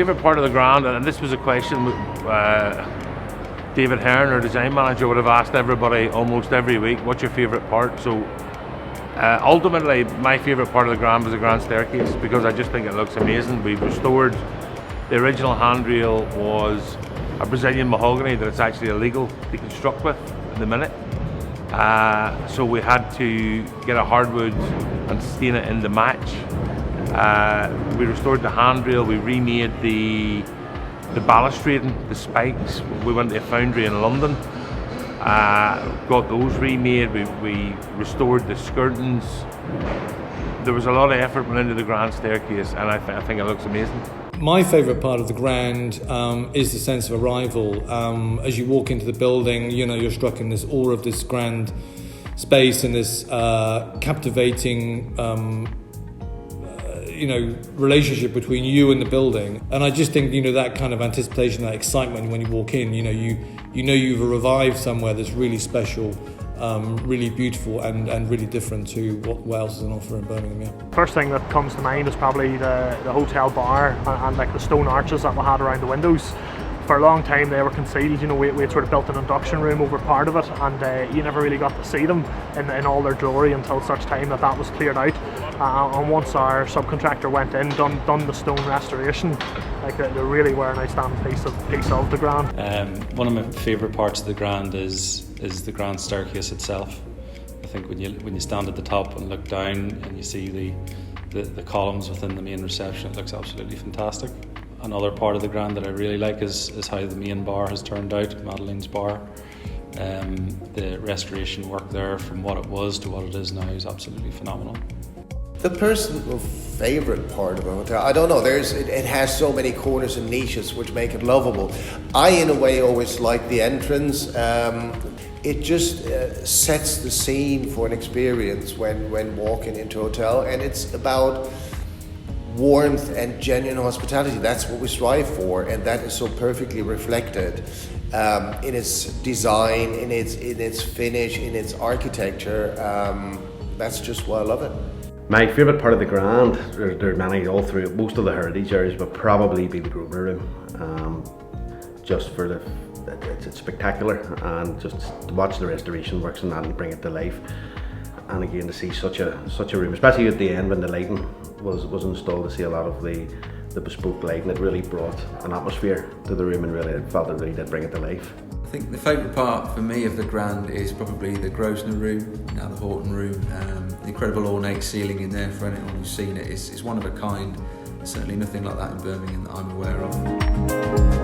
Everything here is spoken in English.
favourite part of the ground, and this was a question David Hearn, our design manager, would have asked everybody almost every week, what's your favourite part? So ultimately, my favourite part of the ground was the grand staircase, because I just think it looks amazing. We've restored, the original handrail was a Brazilian mahogany that it's actually illegal to construct with in the minute. So we had to get a hardwood and stain it in the match. We restored the handrail, we remade the balustrading, the spikes. We went to a foundry in London, got those remade, we restored the skirtings. There was a lot of effort went into the grand staircase, and I think it looks amazing. My favourite part of the Grand is the sense of arrival. As you walk into the building, you're struck in this awe of this grand space and this captivating relationship between you and the building. And I just think, that kind of anticipation, that excitement when you walk in, you've arrived somewhere that's really special, really beautiful and really different to what else is on offer in Birmingham. Yeah. First thing that comes to mind is probably the hotel bar and like the stone arches that we had around the windows. For a long time they were concealed. We had sort of built an induction room over part of it, and you never really got to see them in all their glory until such time that was cleared out. And once our subcontractor went in, done the stone restoration, like they really were an outstanding piece of the Grand. One of my favourite parts of the Grand is the grand staircase itself. I think when you stand at the top and look down and you see the columns within the main reception, it looks absolutely fantastic. Another part of the Grand that I really like is how the main bar has turned out, Madeleine's bar. The restoration work there from what it was to what it is now is absolutely phenomenal. The personal favourite part of a hotel, I don't know, it has so many corners and niches which make it lovable. I, in a way, always like the entrance. It just sets the scene for an experience when walking into a hotel, and it's about warmth and genuine hospitality. That's what we strive for, and that is so perfectly reflected in its design, in its finish, in its architecture. That's just why I love it. My favourite part of the Grand, there are many all through most of the heritage areas, but probably be the Grosvenor Room. Just for it's spectacular, and just to watch the restoration works and that and bring it to life. And again, to see such a room, especially at the end when the lighting was installed, to see a lot of the bespoke lighting, it really brought an atmosphere to the room, and really it felt it really did bring it to life. I think the favourite part for me of the Grand is probably the Grosvenor Room, now the Horton Room. The incredible ornate ceiling in there, for anyone who's seen it, is one of a kind. There's certainly nothing like that in Birmingham that I'm aware of.